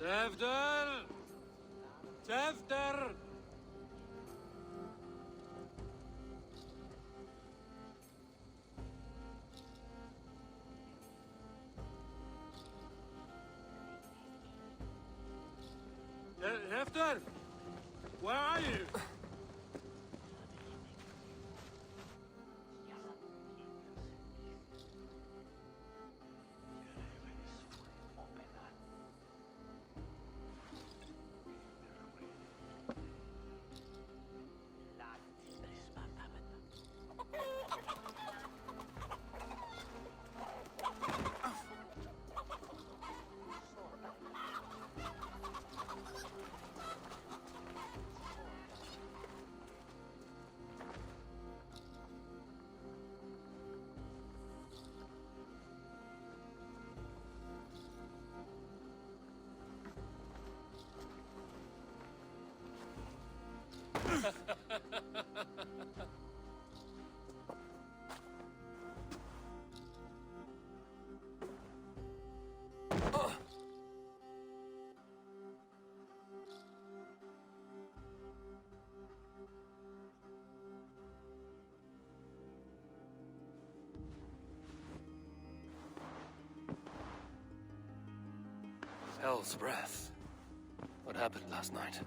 Tefter! Tefter! Tefter! Where are you? Hell's breath. What happened last night?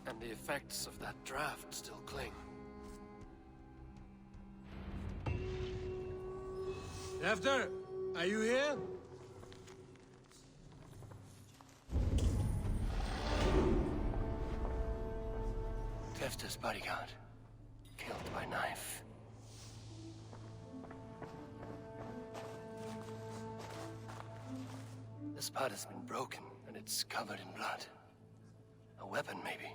And the effects of that draft still cling. Tefter, are you here? Tefter's bodyguard. Killed by knife. This part has been broken, and it's covered in blood. A weapon, maybe.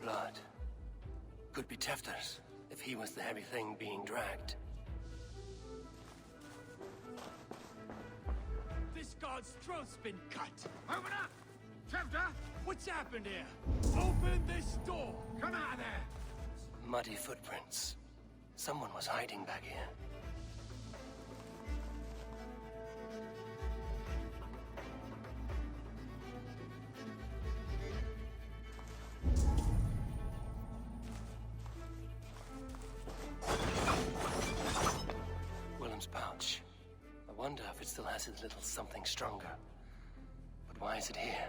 Blood. Could be Tefter's, if he was the heavy thing being dragged. This guard's throat's been cut. Open up! Tefter! What's happened here? Open this door! Come out of there! Muddy footprints. Someone was hiding back here. Willem's pouch. I wonder if it still has his little something stronger. But why is it here?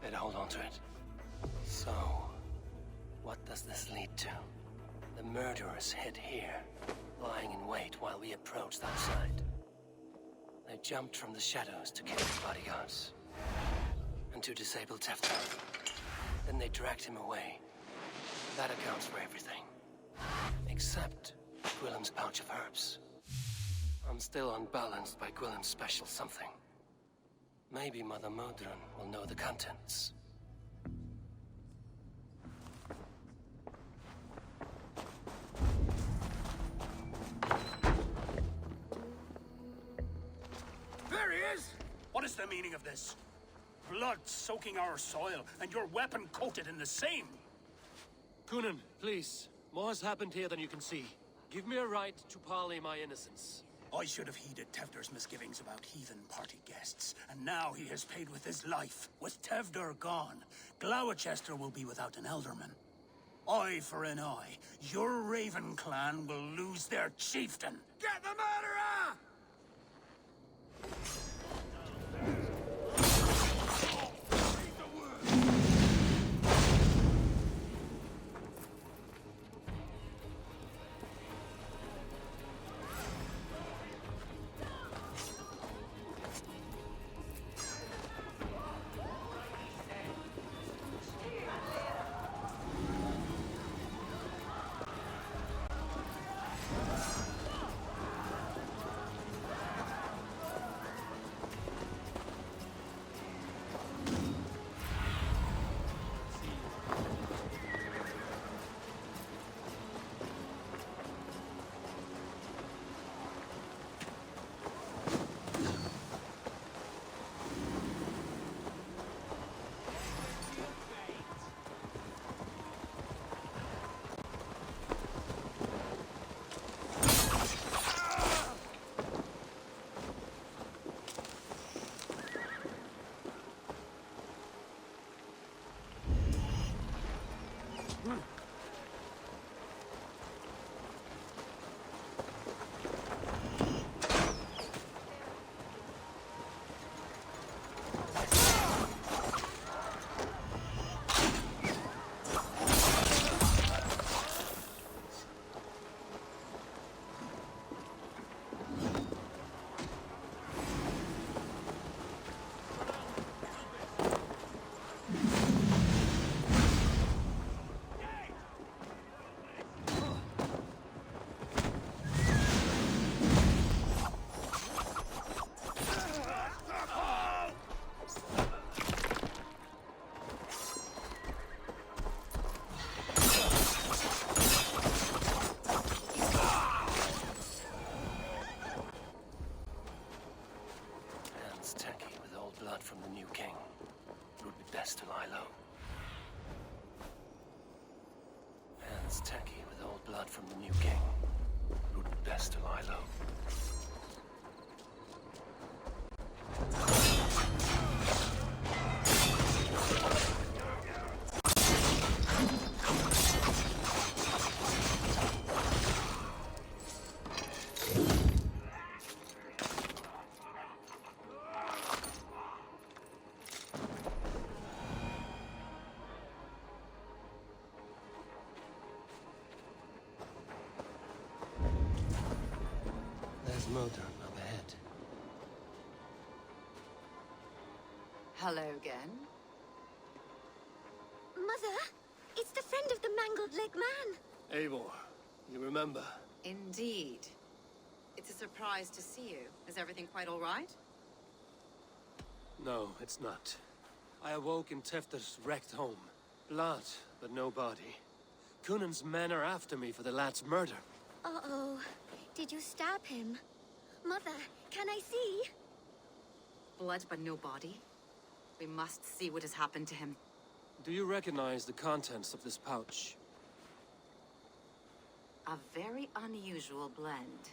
Better hold on to it. So, what does this lead to? The murderers hid here, lying in wait while we approached that side. They jumped from the shadows to kill the bodyguards. And to disable Tefter. Then they dragged him away. That accounts for everything. Except Willem's pouch of herbs. I'm still unbalanced by Willem's special something. Maybe Mother Modron will know the contents. There he is! What is the meaning of this? Blood soaking our soil, and your weapon coated in the same! Kunin, please. More has happened here than you can see. Give me a right to parley my innocence. I should have heeded Tefter's misgivings about heathen party guests, and now he has paid with his life. With Tefter gone, Glawachester will be without an elderman. Eye for an eye. Your Raven clan will lose their chieftain. Get the murderer! from the new king. It would be best to lie low. There's motor up ahead. Hello again. Mother, it's the friend of the mangled leg man. Eivor, you remember? Indeed. It's a surprise to see you. Is everything quite all right? No, it's not. I awoke in Tefter's wrecked home. Blood, but no body. Cunan's men are after me for the lad's murder. Uh-oh. Did you stab him? Mother, can I see? Blood but no body? We must see what has happened to him. Do you recognize the contents of this pouch? A very unusual blend.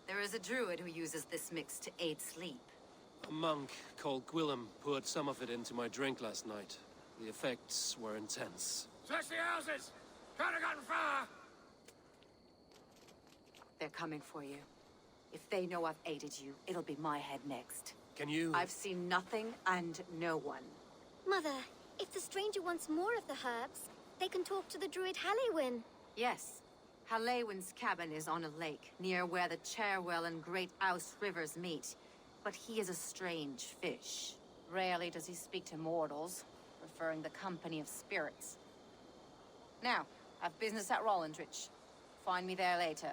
There is a druid who uses this mix to aid sleep. A monk called Gwillem poured some of it into my drink last night. The effects were intense. Search the houses! Could have gotten far! They're coming for you. If they know I've aided you, it'll be my head next. Can you... I've seen nothing and no one. Mother, if the stranger wants more of the herbs, they can talk to the druid Hallywin. Yes. Hallewin's cabin is on a lake, near where the Cherwell and Great Ouse rivers meet. But he is a strange fish. Rarely does he speak to mortals, preferring the company of spirits. Now, I've business at Rollandrich. Find me there later.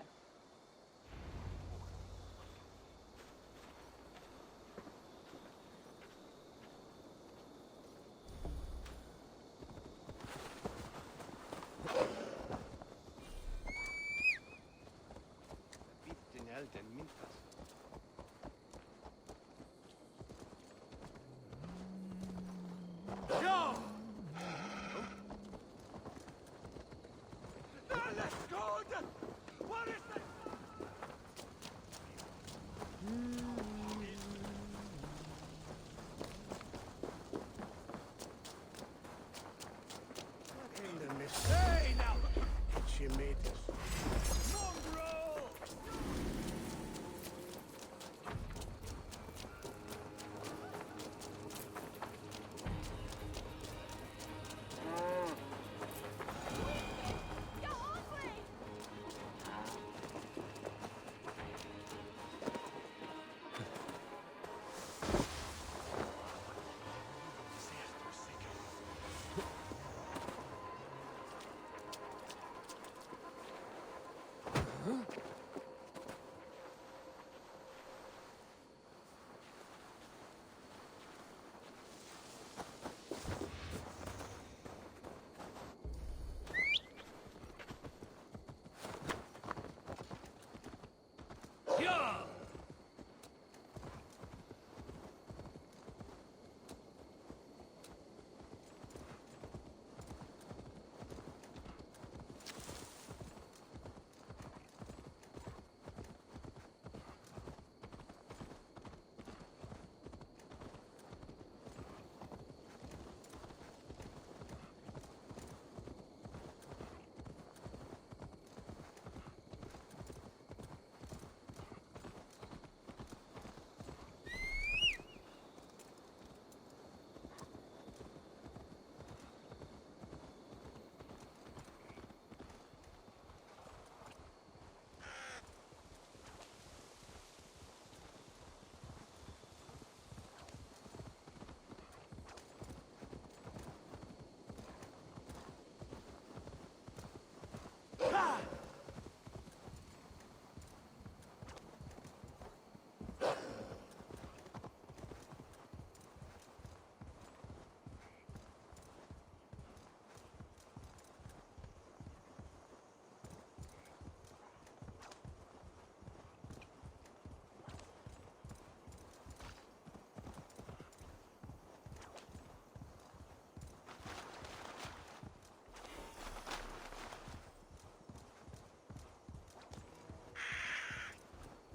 Hey, now! She made this. Mongrel!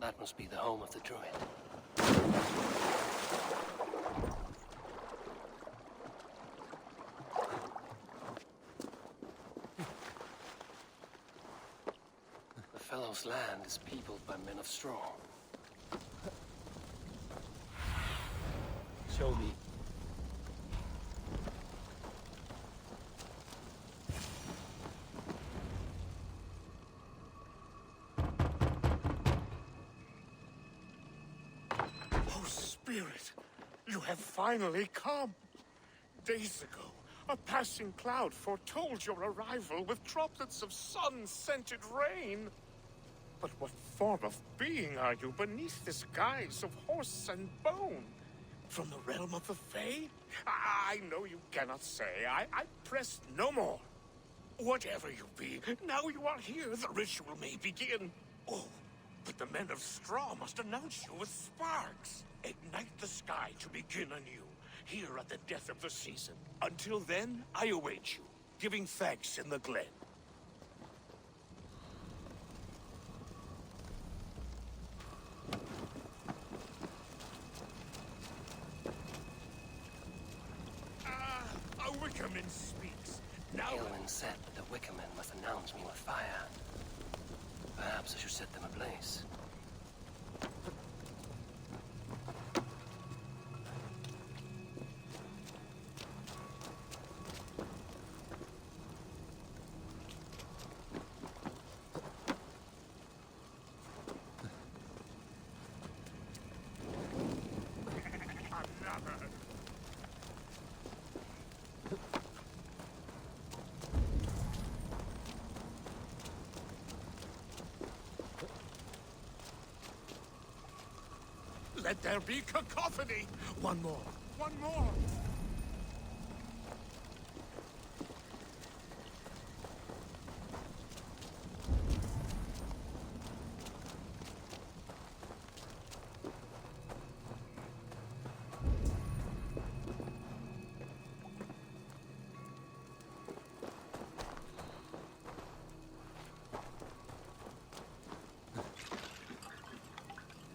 That must be the home of the druid. The fellow's land is peopled by men of straw. Show me. Oh, Spirit, you have finally come. Days ago, a passing cloud foretold your arrival with droplets of sun-scented rain. But what form of being are you beneath this guise of horse and bone? From the realm of the Fae? I know you cannot say. I press no more. Whatever you be, now you are here, the ritual may begin. Oh, but the men of straw must announce you with sparks. Ignite the sky to begin anew, here at the death of the season. Until then, I await you, giving thanks in the glen. A Wickerman speaks. Now... Gilman said that the Wickermen must announce me with fire. Perhaps I should set them ablaze. Another. Let there be cacophony! One more! One more!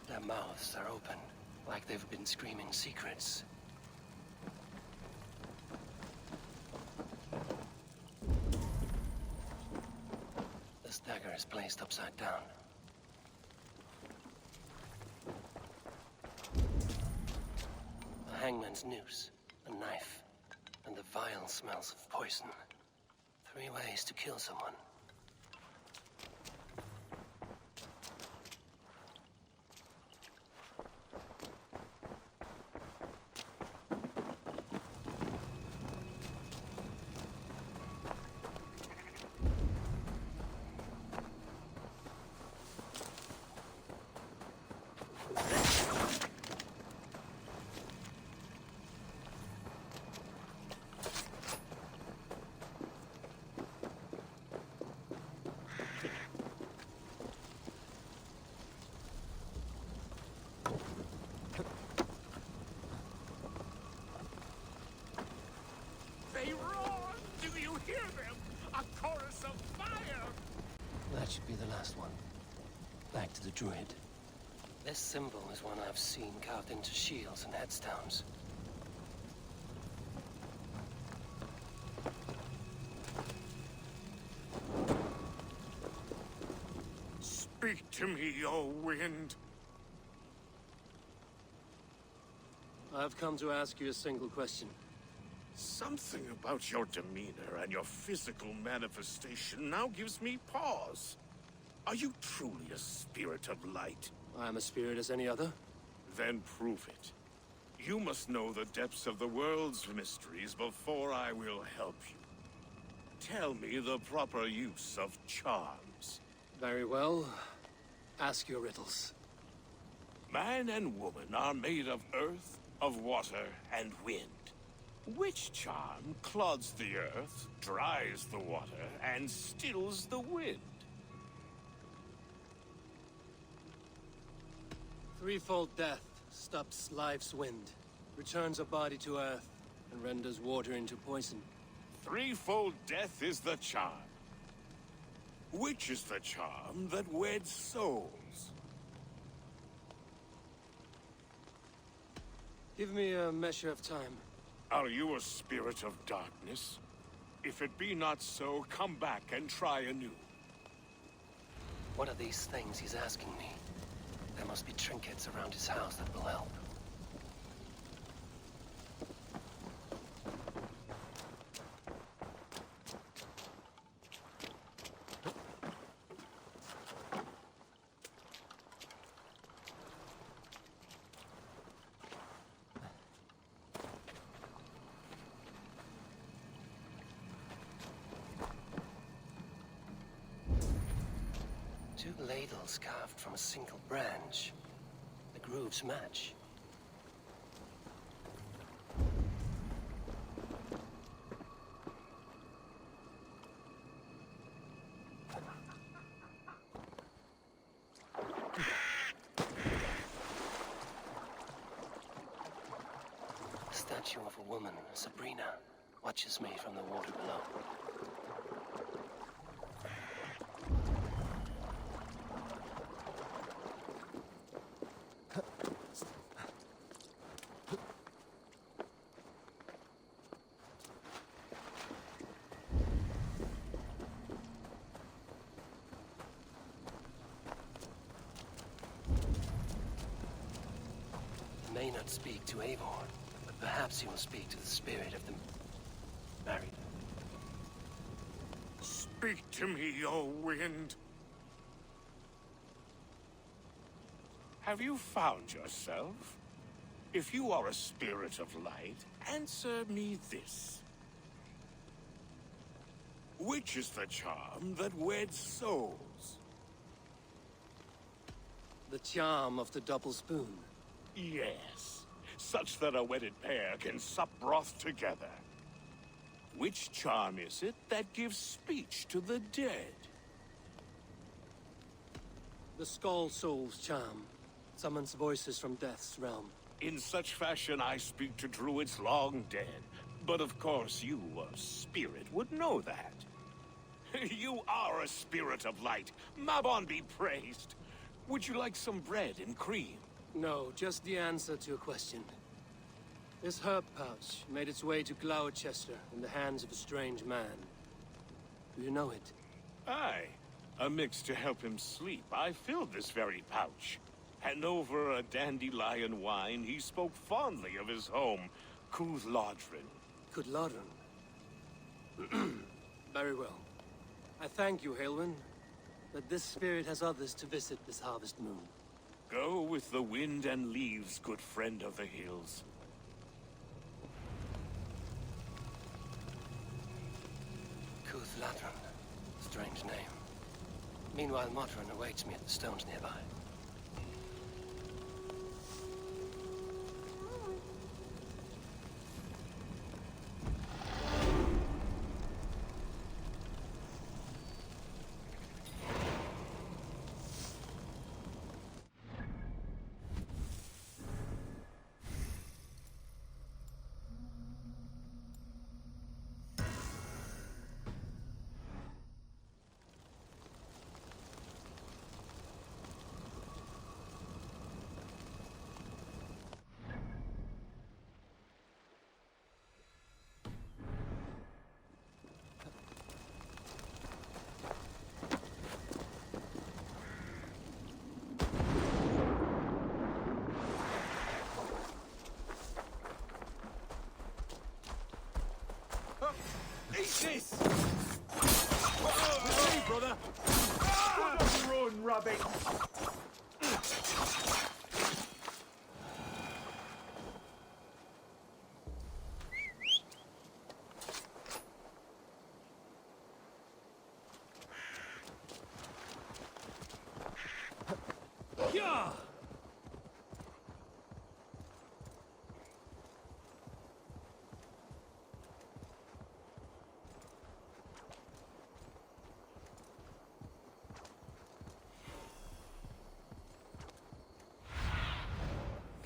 Their mouths are open, like they've been screaming secrets. This dagger is placed upside down. A hangman's noose, a knife, and the vile smells of poison. 3 ways to kill someone. They roar! Do you hear them? A chorus of fire! That should be the last one. Back to the druid. This symbol is one I've seen carved into shields and headstones. Speak to me, O wind. I've come to ask you a single question. Something about your demeanor and your physical manifestation now gives me pause. Are you truly a spirit of light? I am a spirit as any other. Then prove it. You must know the depths of the world's mysteries before I will help you. Tell me the proper use of charms. Very well. Ask your riddles. Man and woman are made of earth, of water, and wind. Which charm clods the earth, dries the water, and stills the wind? Threefold death stops life's wind, returns a body to earth, and renders water into poison. Threefold death is the charm. Which is the charm that weds souls? Give me a measure of time. Are you a spirit of darkness? If it be not so, come back and try anew. What are these things he's asking me? There must be trinkets around his house that will help. Two ladles carved from a single branch. The grooves match. The statue of a woman, Sabrina, watches me from the water below. May not speak to Eivor, but perhaps he will speak to the spirit of the married. Speak to me, O wind. Have you found yourself? If you are a spirit of light, answer me this. Which is the charm that weds souls? The charm of the double spoon. Yes, such that a wedded pair can sup broth together. Which charm is it that gives speech to the dead? The Skull Soul's charm summons voices from death's realm. In such fashion I speak to druids long dead. But of course you, a spirit, would know that. You are a spirit of light. Mabon be praised. Would you like some bread and cream? No, just the answer to a question. This herb pouch made its way to Glawchester in the hands of a strange man. Do you know it? Aye. A mix to help him sleep. I filled this very pouch. And over a dandelion wine, he spoke fondly of his home, Cúthládrin. Cúthládrin? Very well. I thank you, Haelwyn, that this spirit has others to visit this harvest moon. Go with the wind and leaves, good friend of the hills. Cúthládrin. Strange name. Meanwhile, Modron awaits me at the stones nearby. Eat this! Hey, brother! Run, Robbie! Yeah!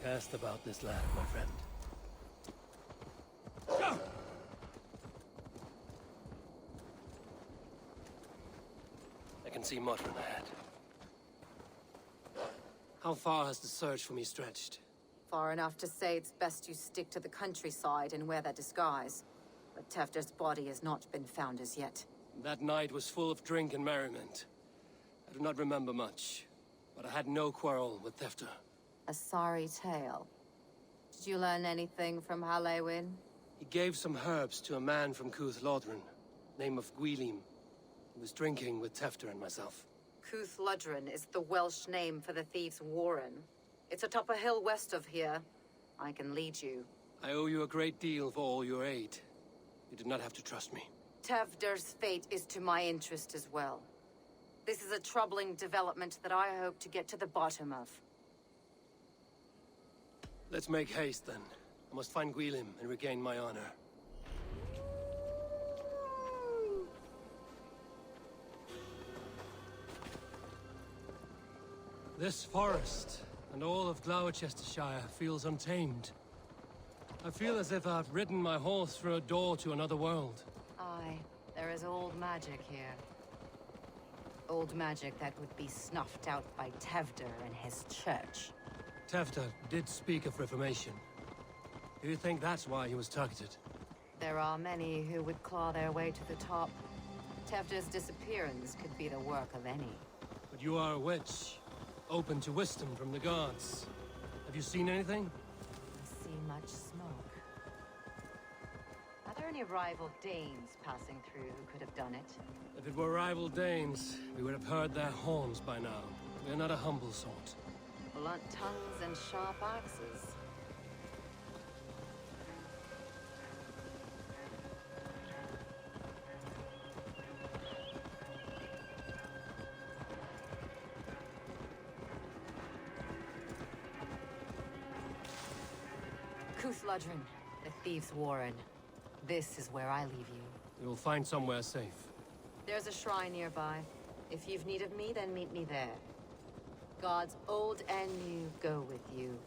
Cast about this land, my friend. I can see Modron ahead. How far has the search for me stretched? Far enough to say it's best you stick to the countryside and wear that disguise. But Tefder's body has not been found as yet. That night was full of drink and merriment. I do not remember much, but I had no quarrel with Tefder. A sorry tale. Did you learn anything from Halewin? He gave some herbs to a man from Cuth Lodren, name of Gwylim. He was drinking with Tefder and myself. Cuth Lodren is the Welsh name for the thieves' warren. It's atop a hill west of here. I can lead you. I owe you a great deal for all your aid. You did not have to trust me. Tefder's fate is to my interest as well. This is a troubling development that I hope to get to the bottom of. Let's make haste, then. I must find Gwylim and regain my honor. This forest and all of Glawchestershire feels untamed. I feel as if I've ridden my horse through a door to another world. Aye, there is old magic here. Old magic that would be snuffed out by Tefder and his church. Tefder did speak of reformation. Do you think that's why he was targeted? There are many who would claw their way to the top. Tefder's disappearance could be the work of any. But you are a witch, open to wisdom from the gods. Have you seen anything? I see much smoke. Are there any rival Danes passing through who could have done it? If it were rival Danes, we would have heard their horns by now. We are not a humble sort. Blunt tongues and sharp axes. Cuth Lodren, the thieves' warren. This is where I leave you. We will find somewhere safe. There's a shrine nearby. If you've need of me, then meet me there. Gods old and new go with you.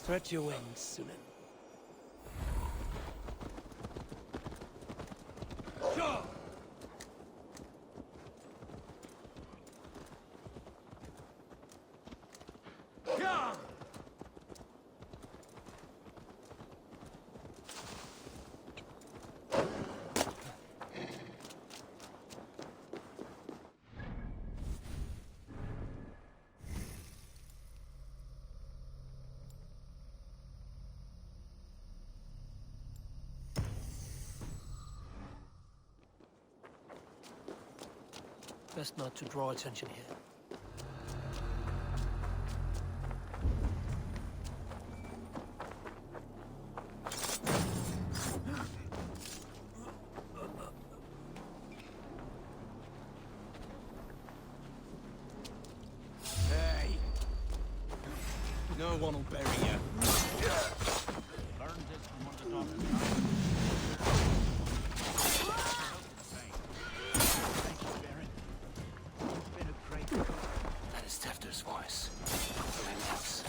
Stretch your wings, Sunan. Best not to draw attention here. Hey! No one will bury you. Learned this from one of the daughters. That is Tefder's voice. From my lips.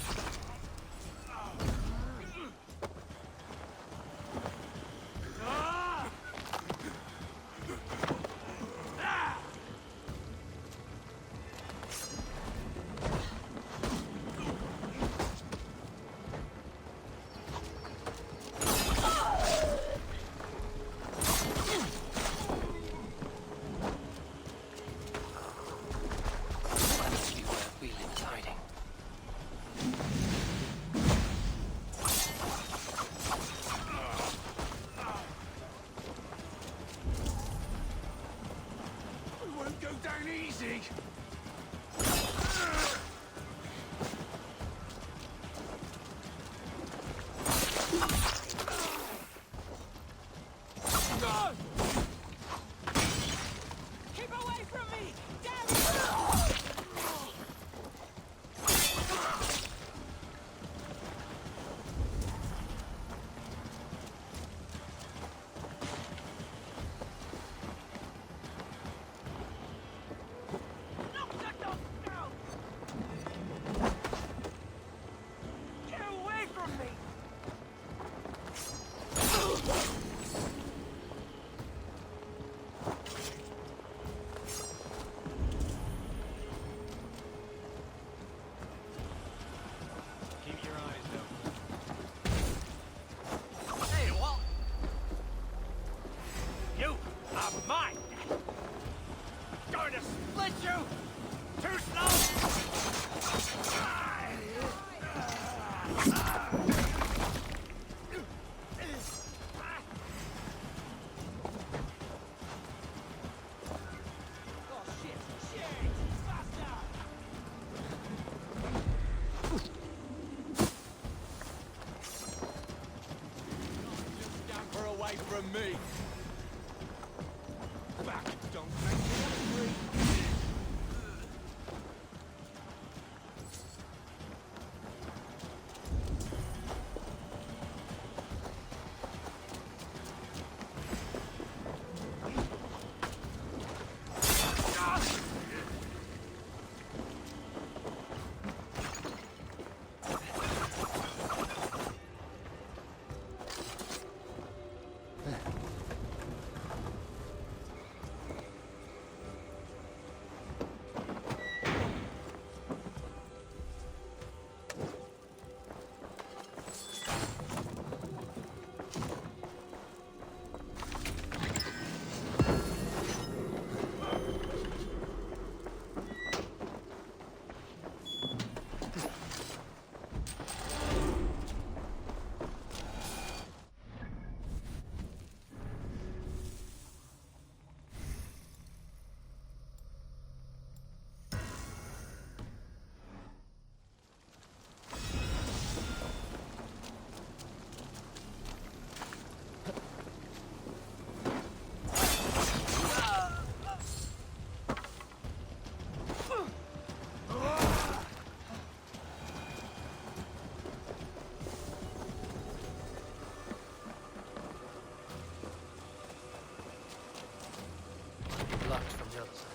That must be where Gwylim is hiding. won't go down easy. Keep away from me! Damn Get away from me! Keep your eyes open. Hey, what? You are mine! Going to split you! Too slow! Oh shit! Shit! Faster! Scamper away from me! Back! Don't make me angry! Locked from the other side.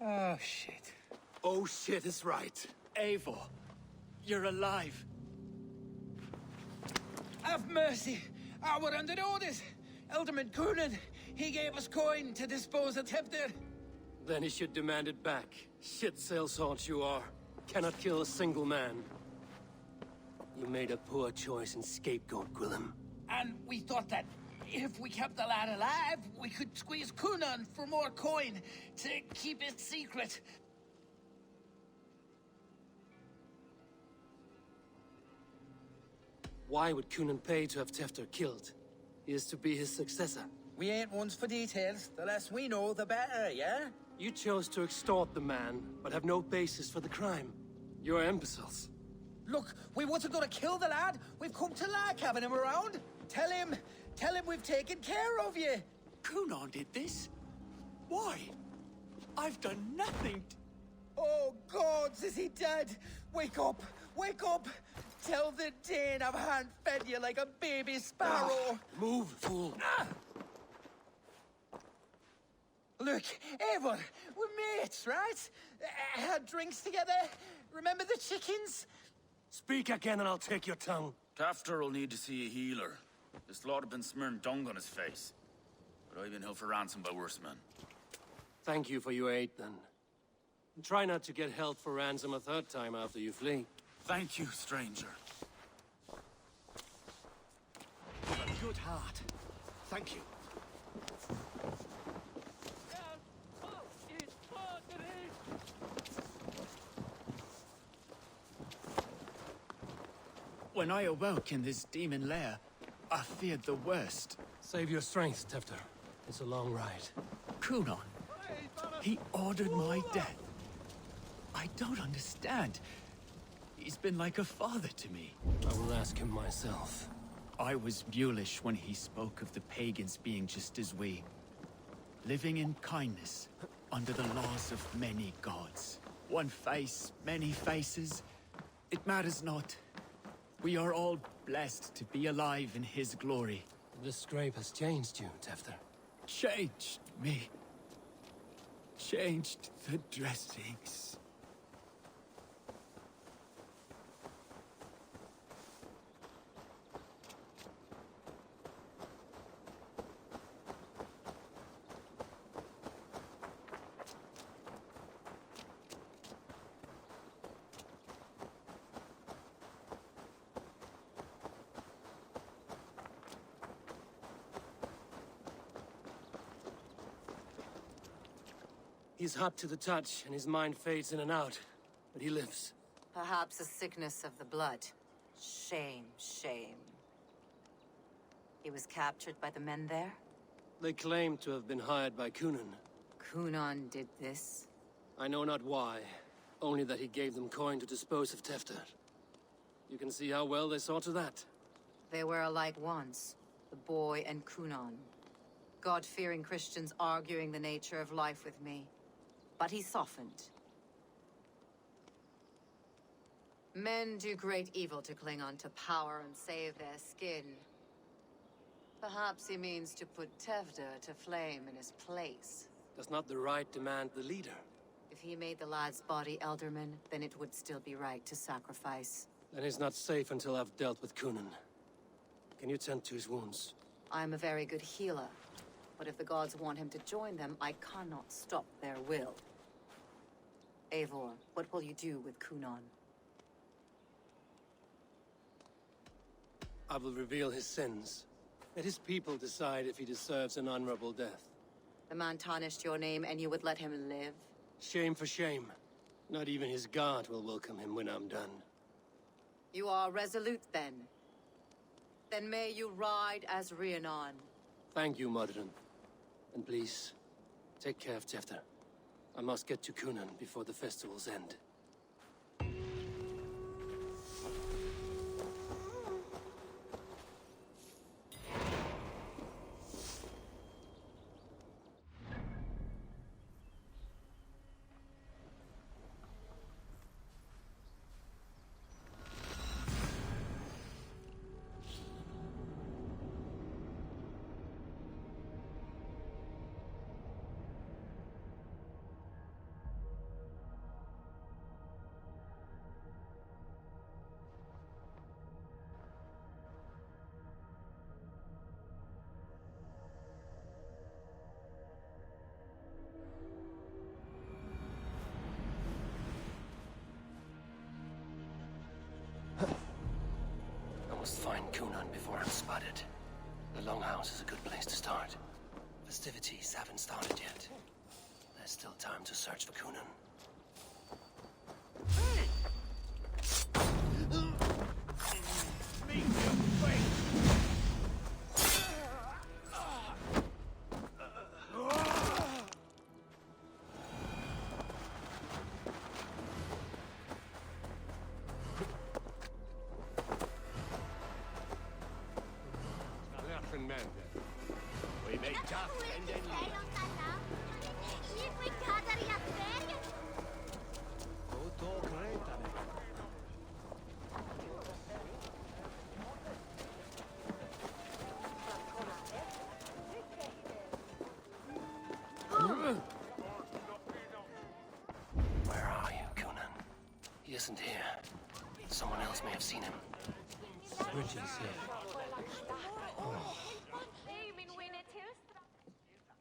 Oh, shit. Oh shit is right. Eivor, you're alive. Have mercy! We're under orders! Alderman Coonan, he gave us coin to dispose of Tepter. Then he should demand it back. Shit sellsword you are. Cannot kill a single man. You made a poor choice in scapegoat, Gwillem. And we thought that if we kept the lad alive, we could squeeze Coonan for more coin to keep it secret. Why would Coonan pay to have Tefter killed? He is to be his successor. We ain't ones for details. The less we know, the better, yeah? You chose to extort the man, but have no basis for the crime. You're imbeciles. Look, we wasn't gonna kill the lad. We've come to like having him around. Tell him we've taken care of you. Coonan did this? Why? I've done nothing. Oh, gods, is he dead? Wake up! Wake up! Tell the Dane I've hand-fed you like a baby sparrow. Move, fool. Look, Eivor, we're mates, right? Had drinks together. Remember the chickens? Speak again and I'll take your tongue. Tafter will need to see a healer. This lot have been smearing dung on his face. But I've been held for ransom by worse men. Thank you for your aid, then. And try not to get held for ransom a third time after you flee. Thank you, stranger. You've a good heart. Thank you. When I awoke in this demon lair, I feared the worst. Save your strength, Tefter. It's a long ride. Kunon. He ordered my death. I don't understand. He's been like a father to me. I will ask him myself. I was mulish when he spoke of the pagans being just as we. Living in kindness, under the laws of many gods. One face, many faces. It matters not. We are all blessed to be alive in his glory. The scrape has changed you, Tefter. Changed me. Changed the dressings. He's hot to the touch, and his mind fades in and out. But he lives. Perhaps a sickness of the blood. Shame, shame. He was captured by the men there? They claim to have been hired by Kunan. Kunan did this? I know not why. Only that he gave them coin to dispose of Tefter. You can see how well they saw to that. They were alike once, the boy and Kunan. God-fearing Christians arguing the nature of life with me. But he softened. Men do great evil to cling on to power and save their skin. Perhaps he means to put Tefter to flame in his place. Does not the right demand the leader? If he made the lad's body Elderman, then it would still be right to sacrifice. Then he's not safe until I've dealt with Kunan. Can you tend to his wounds? I'm a very good healer. But if the gods want him to join them, I cannot stop their will. Eivor, what will you do with Kunan? I will reveal his sins. Let his people decide if he deserves an honorable death. The man tarnished your name and you would let him live? Shame for shame. Not even his guard will welcome him when I'm done. You are resolute then. Then may you ride as Rhiannon. Thank you, Modern. And please, take care of Tefter. I must get to Kunan before the festival's end. I must find Kunan before I'm spotted. The Longhouse is a good place to start. Festivities haven't started yet. There's still time to search for Kunan. Where are you, Kunan? He isn't here. Someone else may have seen him. Bridget's here.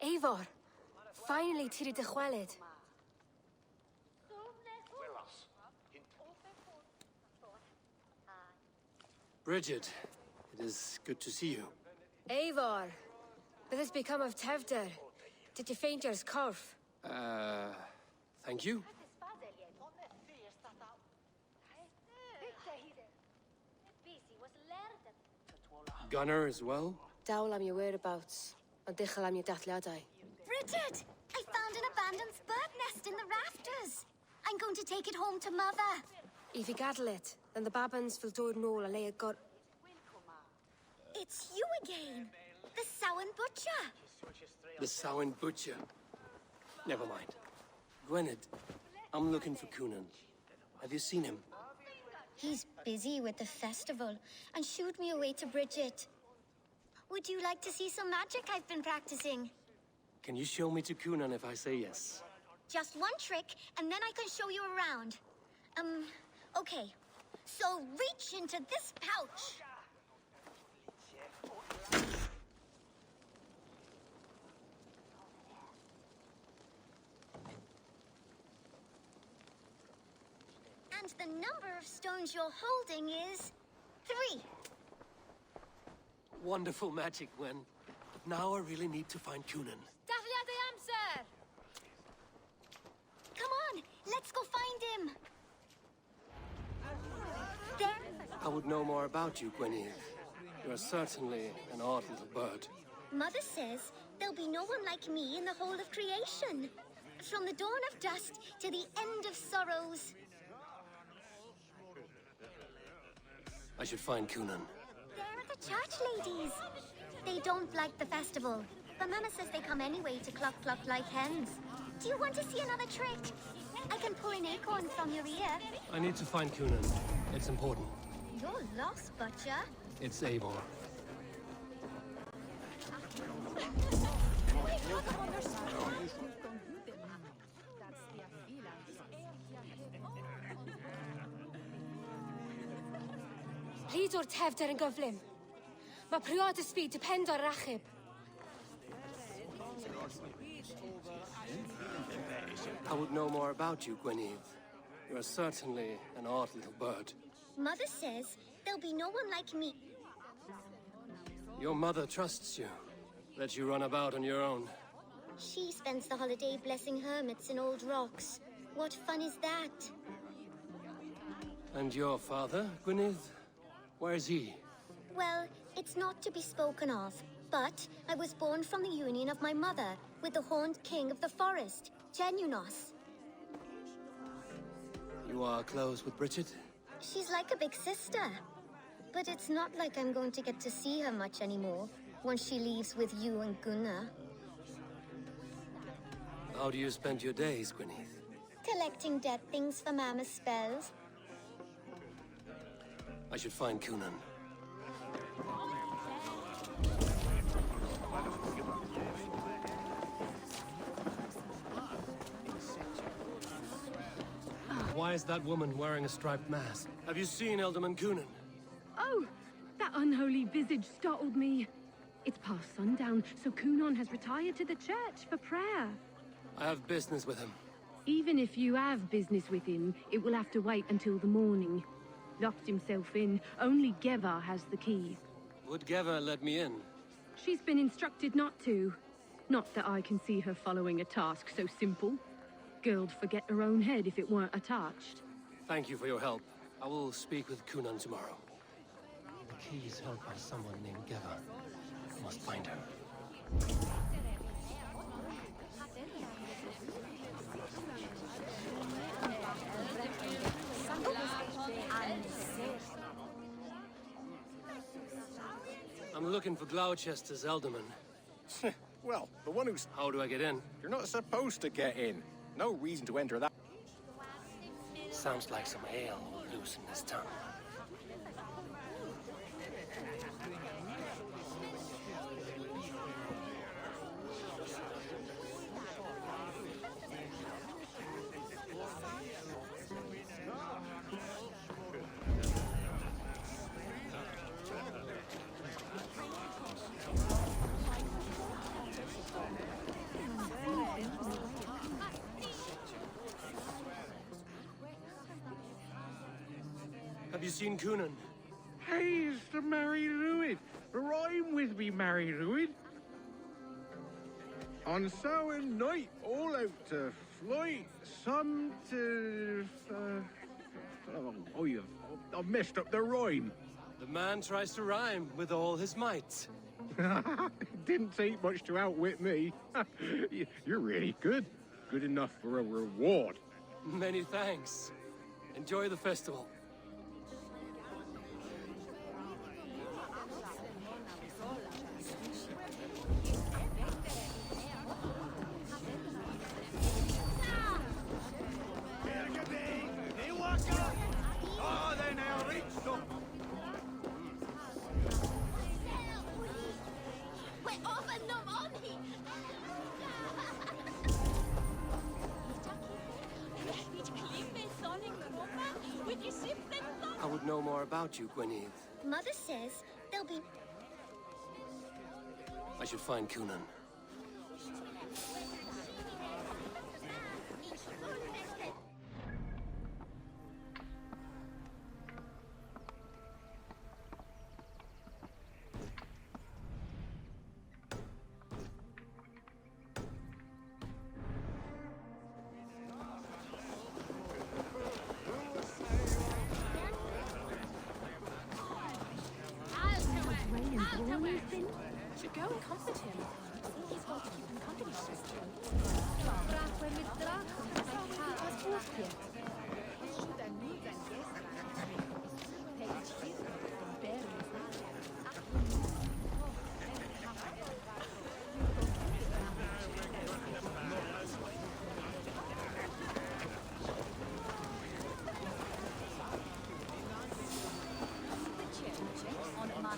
Eivor, finally tíri de chwaled. Bridget, it is good to see you. Eivor, what has become of Tevder? Did you faint your scarf? Thank you. Gunner as well? Dawl am your whereabouts. And dichel am your dathliadai. Bridget! I found an abandoned bird nest in the rafters. I'm going to take it home to Mother. If you gaddle it, then the babans will do it all and lay a gut. It's you again. The Samhain Butcher. The Samhain Butcher. Never mind. Gwynedd, I'm looking for Coonan. Have you seen him? He's busy with the festival and shooed me away to Bridget. Would you like to see some magic I've been practicing? Can you show me to Coonan if I say yes? Just one trick, and then I can show you around. Okay. So reach into this pouch. And the number of stones you're holding is 3. Wonderful magic, Gwen. But now I really need to find Coonan. Dathliadai am, sir! Come on, let's go find him. There. I would know more about you, Gwynedd. You are certainly an odd little bird. Mother says there'll be no one like me in the whole of creation. From the dawn of dust to the end of sorrows. I should find Coonan. They're the church ladies. They don't like the festival, but Mama says they come anyway to cluck like hens. Do you want to see another trick? I can pull an acorn from your ear. I need to find Coonan. It's important. You're lost, Butcher. It's Eivor. Rhyd o'r tefder yn gyflym. Mae priod y sbyd depend o'r achub. I would know more about you, Gwynedd. You are certainly an odd little bird. Mother says there'll be no one like me. Your mother trusts you. Lets you run about on your own. She spends the holiday blessing hermits in old rocks. What fun is that? And your father, Gwynedd? Where is he? Well, it's not to be spoken of, but I was born from the union of my mother with the horned king of the forest, Genunos. You are close with Bridget? She's like a big sister. But it's not like I'm going to get to see her much anymore once she leaves with you and Gunnar. How do you spend your days, Gwynedd? Collecting dead things for Mama's spells. I should find Coonan. Why is that woman wearing a striped mask? Have you seen Elderman Coonan? Oh, that unholy visage startled me. It's past sundown, so Coonan has retired to the church for prayer. I have business with him. Even if you have business with him, it will have to wait until the morning. Locked himself in. Only Geva has the key. Would Geva let me in? She's been instructed not to. Not that I can see her following a task so simple. Girl'd forget her own head if it weren't attached. Thank you for your help. I will speak with Coonan tomorrow. The key is held by someone named Geva. I must find her. I'm looking for Gloucester's Elderman. Well, the one who's... How do I get in? You're not supposed to get in. No reason to enter that. Sounds like some ale will loosen this tongue. Have you seen Coonan? Hey, it's the Mary Ruid. Rhyme with me, Mary Ruid. On Samhain night, all out to flight, some to... I've messed up the rhyme. The man tries to rhyme with all his might. It didn't take much to outwit me. You're really good. Good enough for a reward. Many thanks. Enjoy the festival. I would know more about you, Gwyneth. Mother says there'll be... I should find Cunan. Should go and comfort him. He's got to keep him company.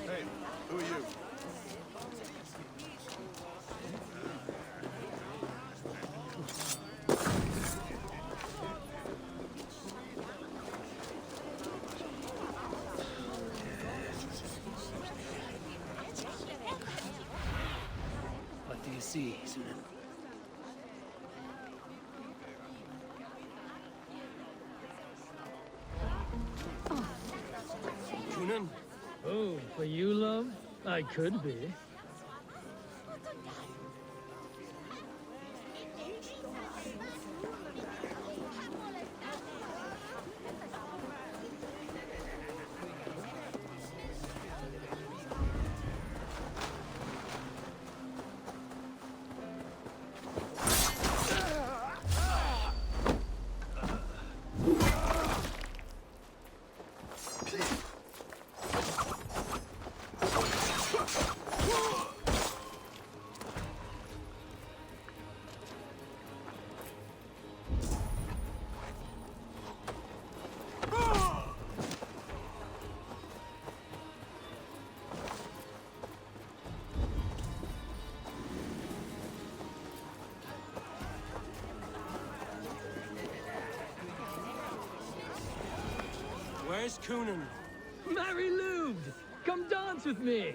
Hey, who are you? What do you see, Sunan? Cunan? Oh, for you, love? I could be. Where's Cunan? Mary Lubed! Come dance with me!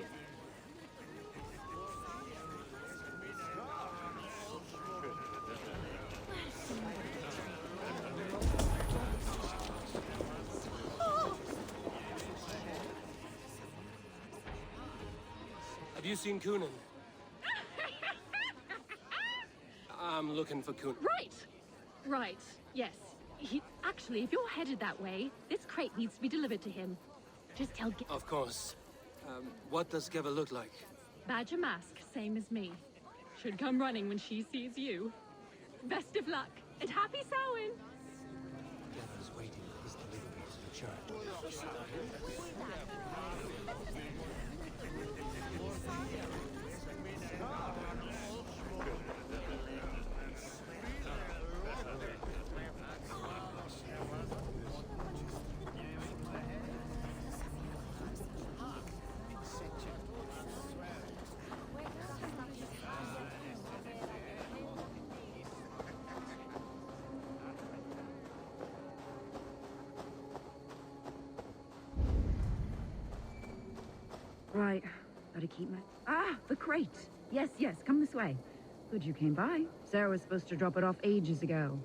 Have you seen Cunan? I'm looking for Cunan. Right. Yes. Actually, if you're headed that way, this crate needs to be delivered to him. Just tell Of course. What does Geva look like? Badger mask, same as me. Should come running when she sees you. Best of luck, and happy Samhain! Geva's waiting for his delivery to return. Right. Better keep my... Ah! The crate! Yes, come this way. Good you came by. Sarah was supposed to drop it off ages ago.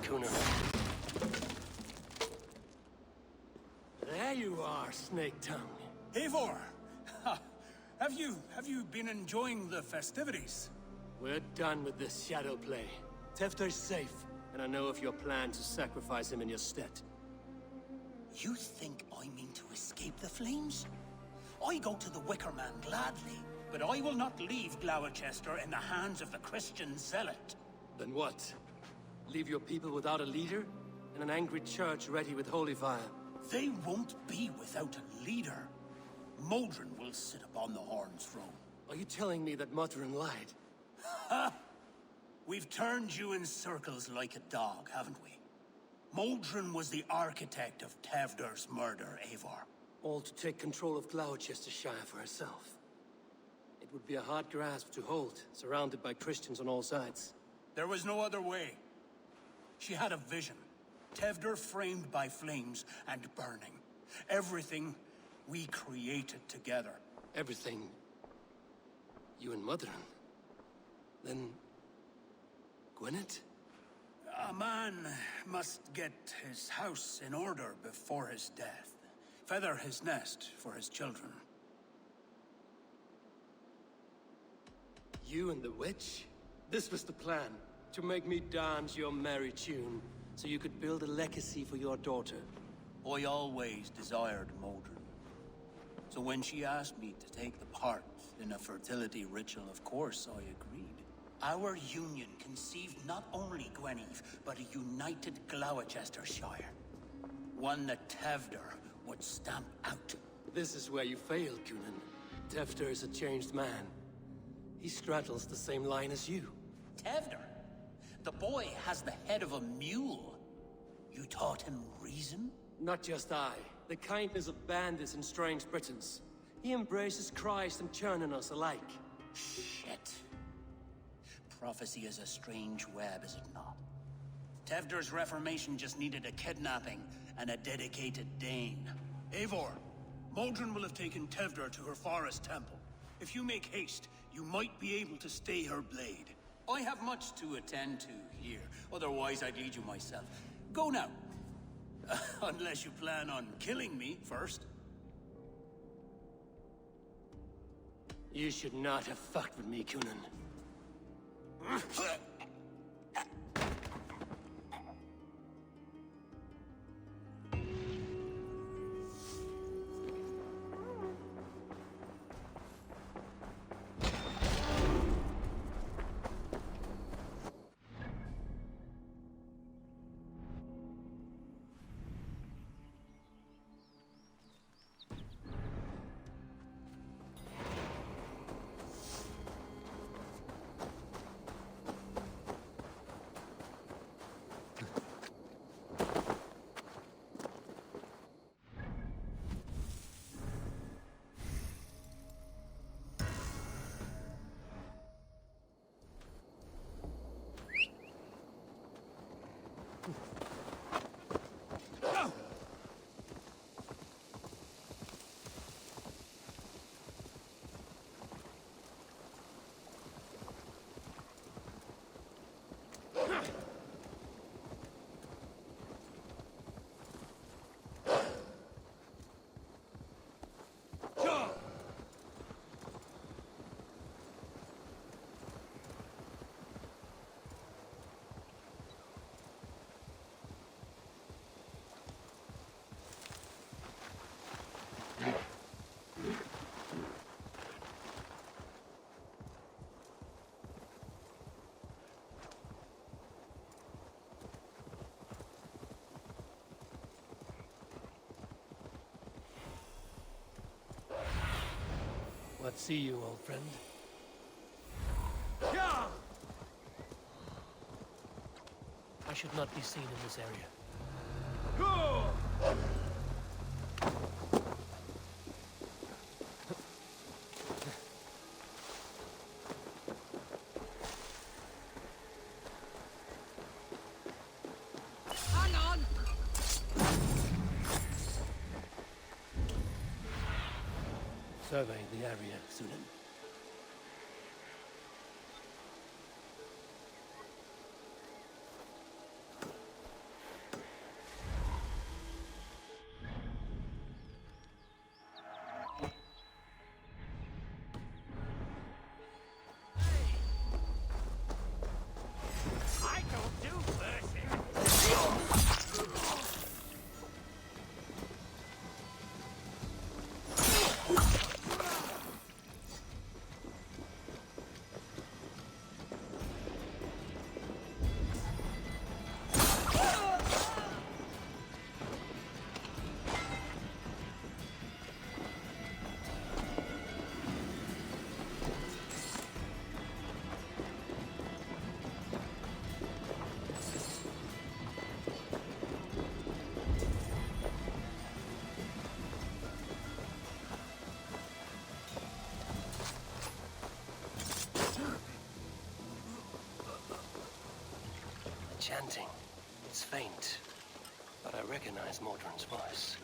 Kuna. There you are, Snake Tongue. Eivor! Ha! Have you been enjoying the festivities? We're done with this shadow play. Tefter's safe, and I know of your plan to sacrifice him in your stead. You think I mean to escape the flames? I go to the Wicker Man gladly, but I will not leave Glawachester in the hands of the Christian zealot. Then what? Leave your people without a leader? And an angry church ready with holy fire? They won't be without a leader. Modron will sit upon the Horn's throne. Are you telling me that Modron lied? Ha! We've turned you in circles like a dog, haven't we? Modron was the architect of Tevder's murder, Eivor. All to take control of Gloucestershire for herself. It would be a hard grasp to hold, surrounded by Christians on all sides. There was no other way. She had a vision. Tevder framed by flames and burning. Everything we created together. Everything? You and Modron? Then... Gwyneth? A man must get his house in order before his death. Feather his nest for his children. You and the witch? This was the plan. To make me dance your merry tune, so you could build a legacy for your daughter. I always desired Modron. So when she asked me to take the part in a fertility ritual, of course I agreed. Our union conceived not only Gweneve, but a united Gloucestershire. One that Tevder would stamp out. This is where you failed, Cunan. Tefter is a changed man. He straddles the same line as you. Tevder? The boy has the head of a mule. You taught him reason? Not just I. The kindness of bandits and strange Britons. He embraces Christ and churning us alike. Shit. Prophecy is a strange web, is it not? Tevder's reformation just needed a kidnapping and a dedicated Dane. Eivor, Modron will have taken Tevder to her forest temple. If you make haste, you might be able to stay her blade. I have much to attend to here, otherwise I'd lead you myself. Go now. Unless you plan on killing me first. You should not have fucked with me, Cunan. What see you, old friend? I should not be seen in this area. Hang on! Survey the area, Sunan. chanting. It's faint, but I recognize Mordrin's voice.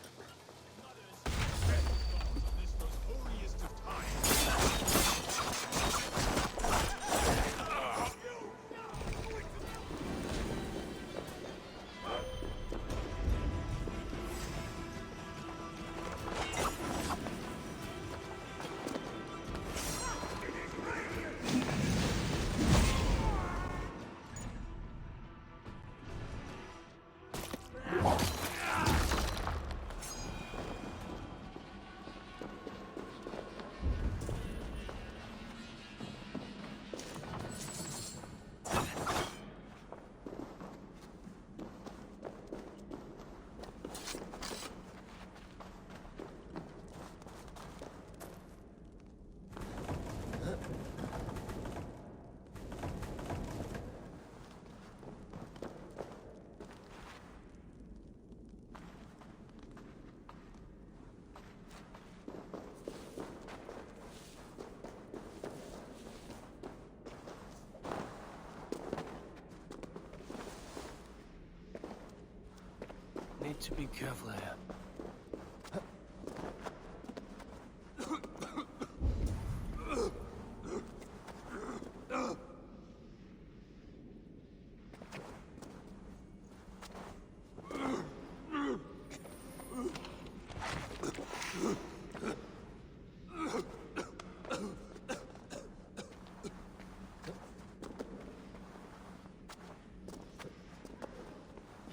Need to be careful here.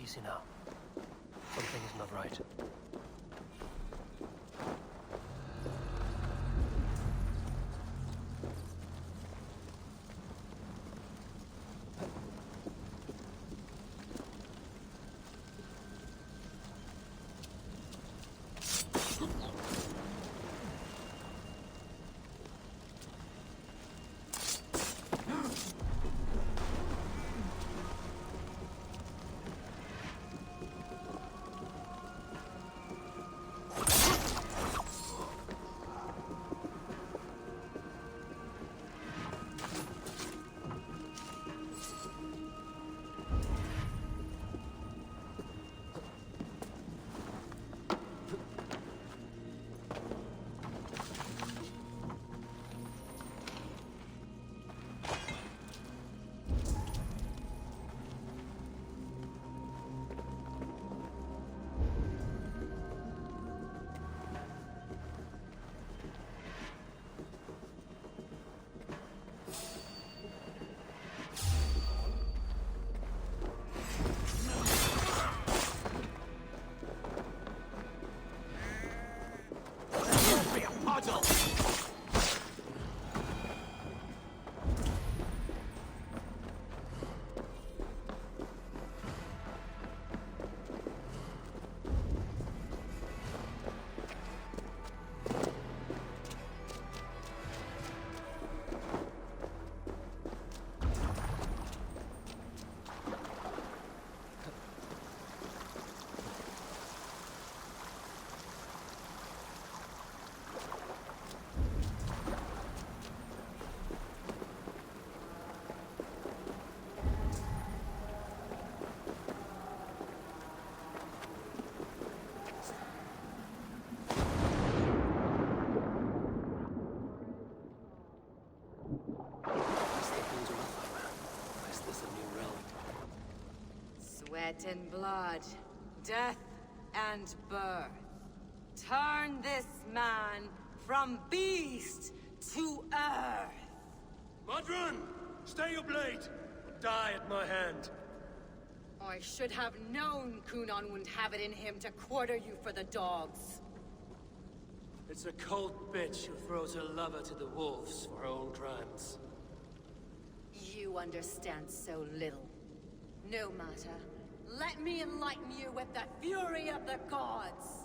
Easy now. Something is not right. Sweat and blood, death and birth. Turn this man from beast to earth. Modron! Stay your blade! Die at my hand. I should have known Kunan wouldn't have it in him to quarter you for the dogs. It's a cold bitch who throws her lover to the wolves for her own crimes. You understand so little. No matter. Let me enlighten you with the fury of the gods!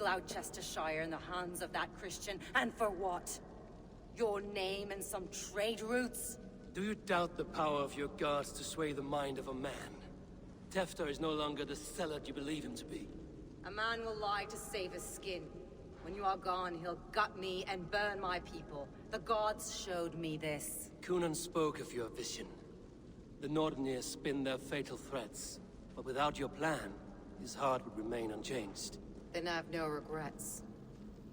Gloucestershire in the hands of that Christian, and for what? Your name and some trade routes? Do you doubt the power of your gods to sway the mind of a man? Tefter is no longer the zealot you believe him to be. A man will lie to save his skin. When you are gone, he'll gut me and burn my people. The gods showed me this. Cunan spoke of your vision. The Nordenir spin their fatal threats, but without your plan, his heart would remain unchanged. Then I have no regrets.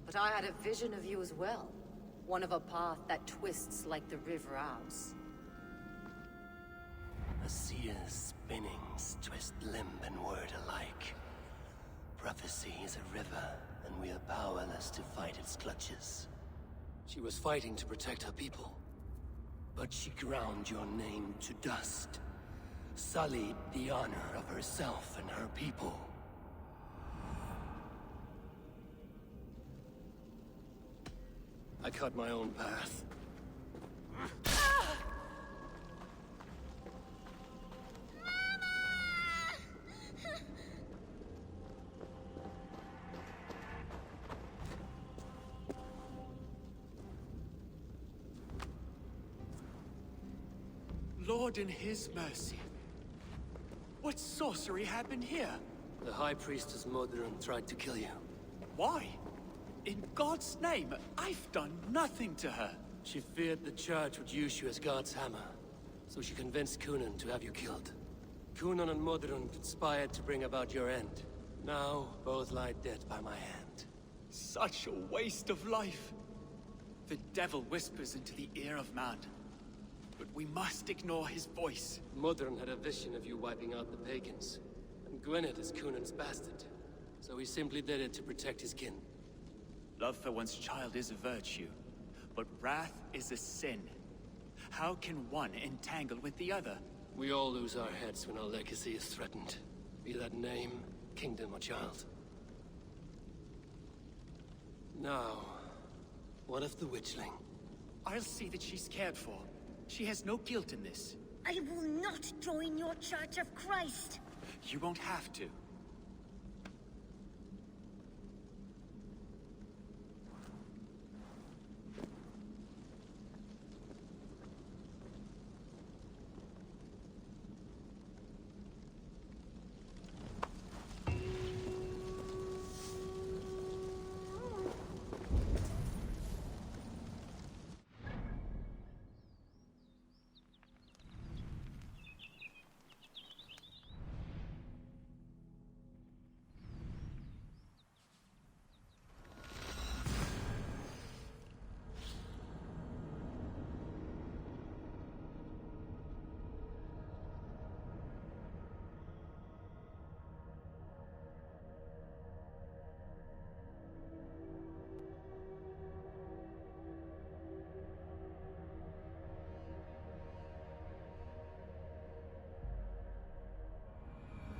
But I had a vision of you as well. One of a path that twists like the river Ouse. A seer's spinnings twist limb and word alike. Prophecy is a river, and we are powerless to fight its clutches. She was fighting to protect her people, but she ground your name to dust, sullied the honor of herself and her people. I cut my own path. Lord in his mercy. What sorcery happened here? The High Priestess Modron tried to kill you. Why? In God's name, I've done nothing to her. She feared the Church would use you as God's hammer, so she convinced Cunan to have you killed. Cunan and Modron conspired to bring about your end. Now, both lie dead by my hand. Such a waste of life. The devil whispers into the ear of man, but we must ignore his voice. Modron had a vision of you wiping out the pagans, and Gwynedd is Cunan's bastard, so he simply did it to protect his kin. Love for one's child is a virtue, but wrath is a sin. How can one entangle with the other? We all lose our heads when our legacy is threatened, be that name, kingdom, or child. Now, what of the witchling? I'll see that she's cared for. She has no guilt in this. I will not join your Church of Christ. You won't have to.